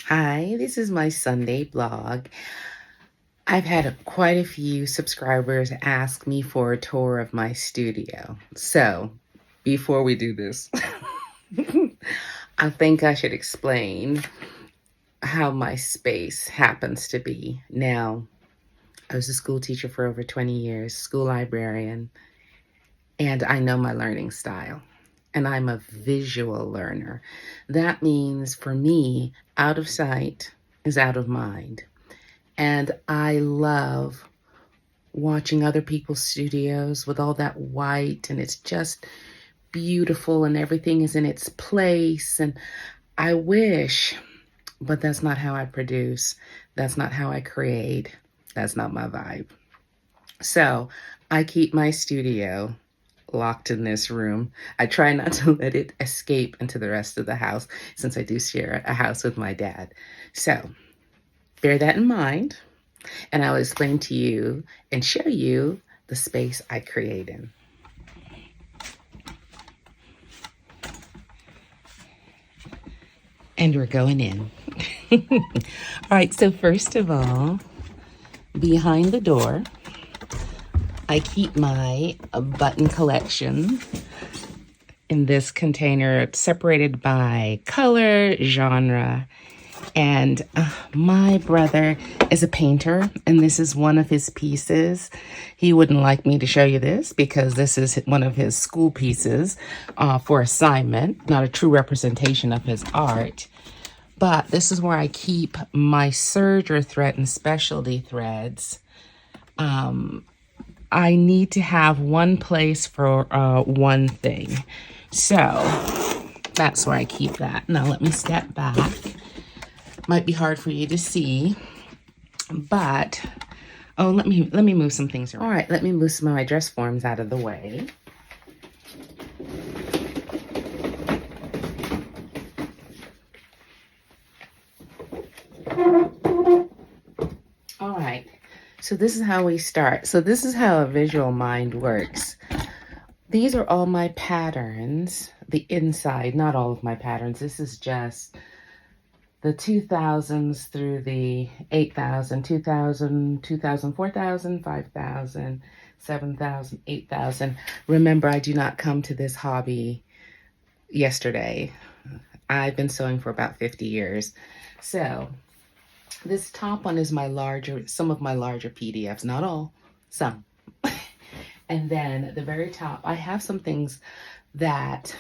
Hi, this is my Sunday blog. I've had quite a few subscribers ask me for a tour of my studio. So, before we do this, I think I should explain how my space happens to be. Now, I was a school teacher for over 20 years, school librarian, and I know my learning style. And I'm a visual learner. That means for me, out of sight is out of mind. And I love watching other people's studios with all that white, and it's just beautiful and everything is in its place. And I wish, but that's not how I produce. That's not how I create. That's not my vibe. So I keep my studio locked in this room. I try not to let it escape into the rest of the house since I do share a house with my dad. So bear that in mind, and I'll explain to you and show you the space I create in. And we're going in. All right, so first of all, behind the door, I keep my button collection in this container separated by color, genre, and my brother is a painter, and this is one of his pieces. He wouldn't like me to show you this because this is one of his school pieces for assignment, not a true representation of his art. But this is where I keep my serger thread and specialty threads. I need to have one place for one thing. So that's where I keep that. Now let me step back. Might be hard for you to see, but let me move some things around. All right, let me move some of my dress forms out of the way. All right, so this is how we start. So this is how a visual mind works. These are all my patterns, the inside, not all of my patterns. This is just the 2000s through the 8000, 2000, 2000, 4000, 5000, 7000, 8000. Remember, I do not come to this hobby yesterday. I've been sewing for about 50 years. So this top one is some of my larger PDFs, not all, some. And then at the very top, I have some things that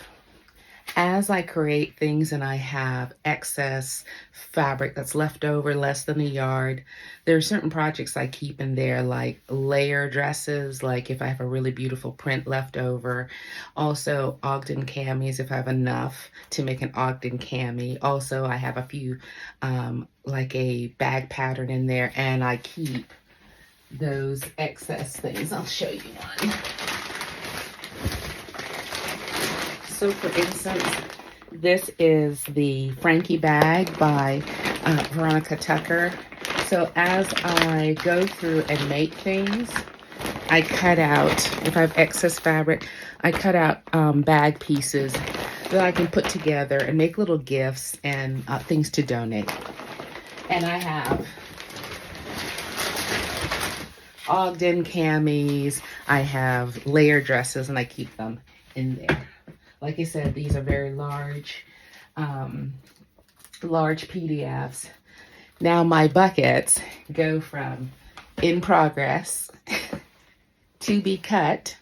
as I create things and I have excess fabric that's left over, less than a yard, there are certain projects I keep in there, like layer dresses, like if I have a really beautiful print left over. Also Ogden camis if I have enough to make an Ogden cami. Also I have a few like a bag pattern in there, and I keep those excess things. I'll show you one. So for instance, this is the Frankie bag by Veronica Tucker. So as I go through and make things, I cut out, if I have excess fabric, I cut out bag pieces that I can put together and make little gifts and things to donate. And I have Ogden camis, I have layer dresses, and I keep them in there. Like I said, these are very large PDFs. Now my buckets go from in progress, to be cut,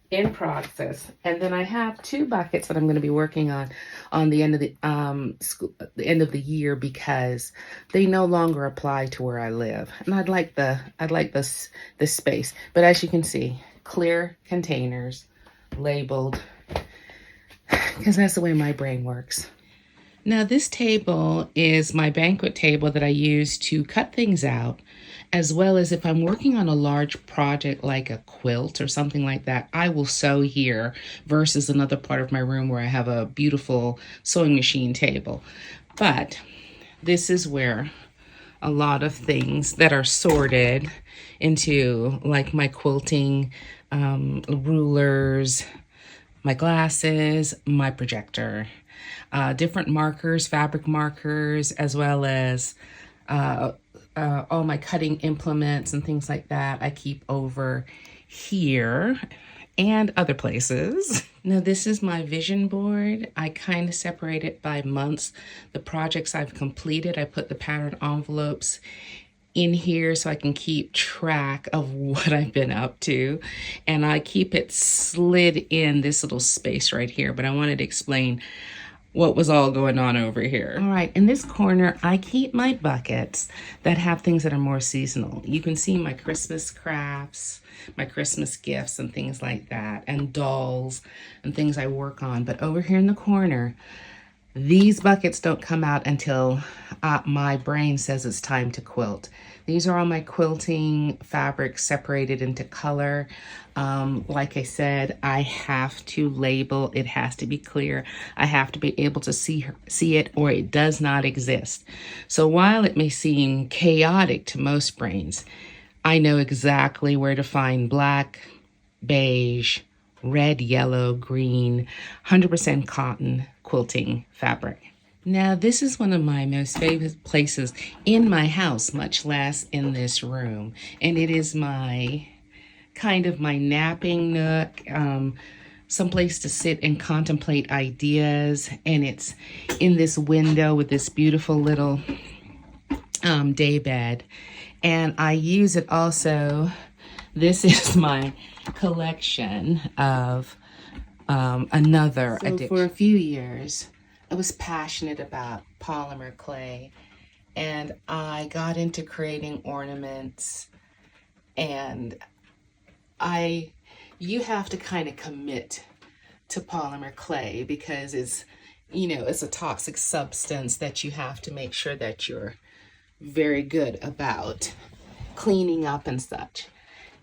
in process, and then I have two buckets that I'm going to be working on the end of the end of the year, because they no longer apply to where I live, and I'd like this space. But as you can see, clear containers, labeled, because that's the way my brain works. Now this table is my banquet table that I use to cut things out, as well as if I'm working on a large project like a quilt or something like that, I will sew here versus another part of my room where I have a beautiful sewing machine table. But this is where a lot of things that are sorted into, like my quilting, rulers, my glasses, my projector. different markers, fabric markers, as well as all my cutting implements and things like that I keep over here and other places. Now this is my vision board. I kind of separate it by months. The projects I've completed, I put the pattern envelopes in here so I can keep track of what I've been up to. And I keep it slid in this little space right here, but I wanted to explain what was all going on over here. All right, in this corner, I keep my buckets that have things that are more seasonal. You can see my Christmas crafts, my Christmas gifts and things like that, and dolls and things I work on. But over here in the corner, these buckets don't come out until my brain says it's time to quilt. These are all my quilting fabrics separated into color. Like I said, I have to label. It has to be clear. I have to be able to see it or it does not exist. So while it may seem chaotic to most brains, I know exactly where to find black, beige, red, yellow, green, 100% cotton quilting fabric. Now, this is one of my most favorite places in my house, much less in this room. And it is my kind of my napping nook, someplace to sit and contemplate ideas. And it's in this window with this beautiful little day bed. And I use it also. This is my collection of another addiction. For a few years, I was passionate about polymer clay, and I got into creating ornaments, and you have to kind of commit to polymer clay because it's, it's a toxic substance that you have to make sure that you're very good about cleaning up and such.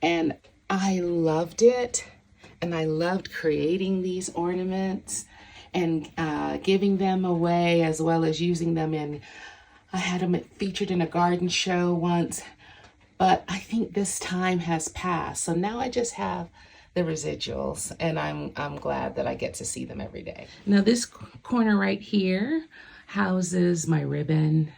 And I loved it, and I loved creating these ornaments and giving them away, as well as using them I had them featured in a garden show once, but I think this time has passed. So now I just have the residuals, and I'm glad that I get to see them every day. Now this corner right here houses my ribbon,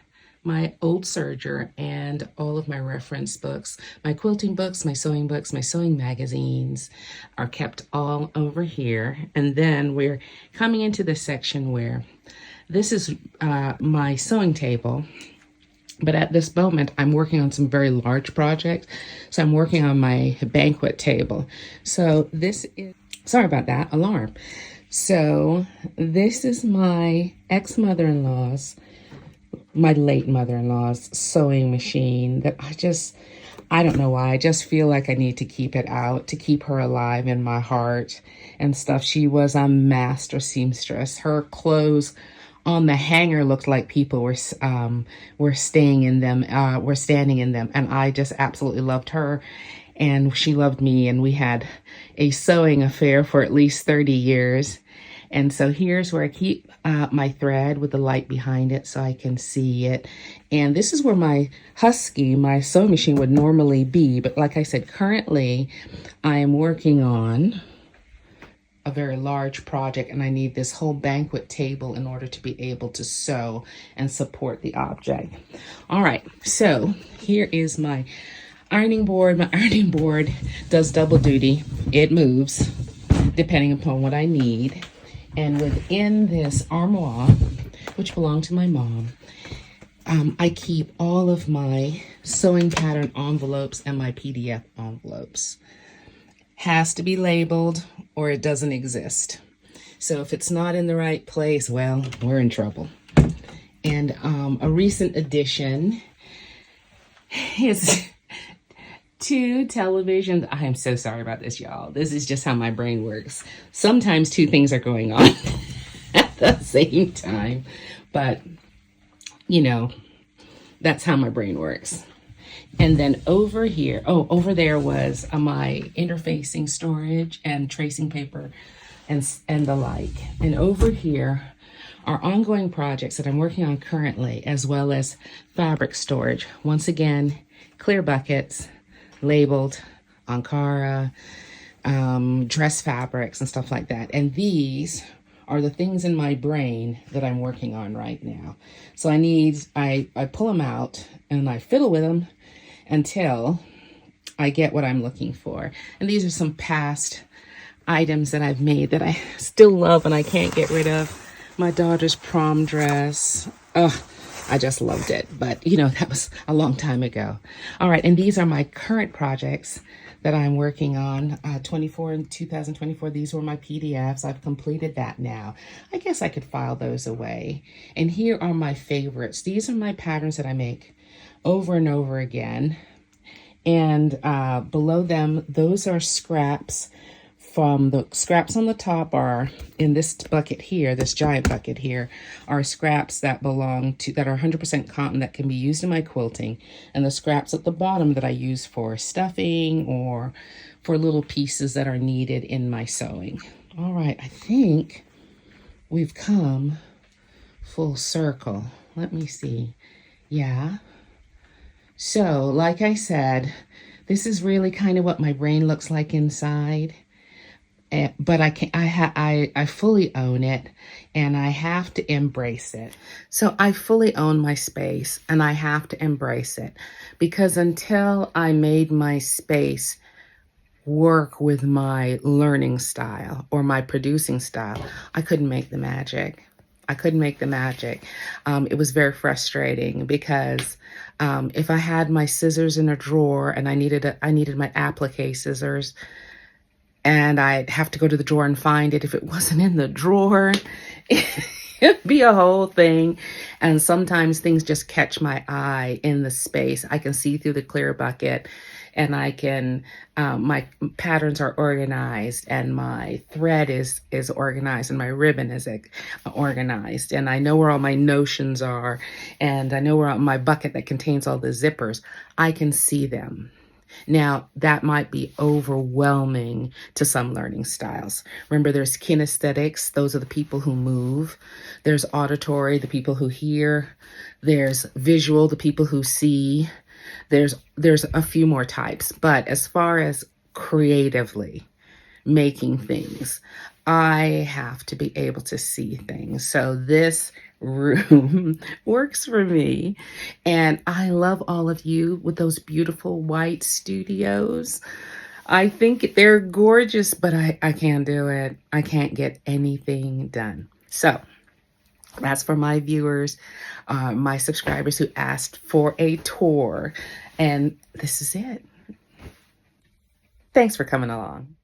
my old serger, and all of my reference books. My quilting books, my sewing magazines are kept all over here. And then we're coming into the section where this is my sewing table. But at this moment, I'm working on some very large projects. So I'm working on my banquet table. So this is, sorry about that, alarm. So this is my ex-mother-in-law's, my late mother-in-law's sewing machine that I don't know why. I just feel like I need to keep it out to keep her alive in my heart and stuff. She was a master seamstress. Her clothes on the hanger looked like people were staying in them, were standing in them. And I just absolutely loved her, and she loved me. And we had a sewing affair for at least 30 years. And so here's where I keep my thread with the light behind it so I can see it. And this is where my Husky, my sewing machine, would normally be. But like I said, currently I am working on a very large project, and I need this whole banquet table in order to be able to sew and support the object. All right, so here is my ironing board. My ironing board does double duty. It moves depending upon what I need. And within this armoire, which belonged to my mom, I keep all of my sewing pattern envelopes and my PDF envelopes. Has to be labeled or it doesn't exist. So if it's not in the right place, well, we're in trouble. And a recent addition is 2 televisions. I am so sorry about this, y'all. This is just how my brain works. Sometimes 2 things are going on at the same time, but that's how my brain works. And then over here, over there was my interfacing storage and tracing paper and the like. And over here are ongoing projects that I'm working on currently, as well as fabric storage. Once again, clear buckets, labeled Ankara, dress fabrics and stuff like that. And these are the things in my brain that I'm working on right now. So I pull them out and I fiddle with them until I get what I'm looking for. And these are some past items that I've made that I still love and I can't get rid of. My daughter's prom dress. Oh, I just loved it. But, you know, that was a long time ago. All right, and these are my current projects that I'm working on. 24 in 2024, these were my PDFs. I've completed that now. I guess I could file those away. And here are my favorites. These are my patterns that I make over and over again. And below them, those are scraps. From the scraps on the top are in this bucket here, this giant bucket here, are scraps that belong to, that are 100% cotton that can be used in my quilting. And the scraps at the bottom that I use for stuffing or for little pieces that are needed in my sewing. All right, I think we've come full circle. Let me see. Yeah. So, like I said, this is really kind of what my brain looks like inside. But I fully own it and I have to embrace it. So I fully own my space and I have to embrace it because until I made my space work with my learning style or my producing style, I couldn't make the magic. I couldn't make the magic. It was very frustrating because if I had my scissors in a drawer and I needed my applique scissors, and I'd have to go to the drawer and find it. If it wasn't in the drawer, it'd be a whole thing. And sometimes things just catch my eye in the space. I can see through the clear bucket and I can, my patterns are organized and my thread is organized and my ribbon is organized. And I know where all my notions are and I know where my bucket that contains all the zippers, I can see them. Now, that might be overwhelming to some learning styles. Remember, there's kinesthetics. Those are the people who move. There's auditory, the people who hear. There's visual, the people who see. There's a few more types. But as far as creatively making things, I have to be able to see things. So this room works for me. And I love all of you with those beautiful white studios. I think they're gorgeous, but I can't do it. I can't get anything done. So that's for my viewers, my subscribers who asked for a tour. And this is it. Thanks for coming along.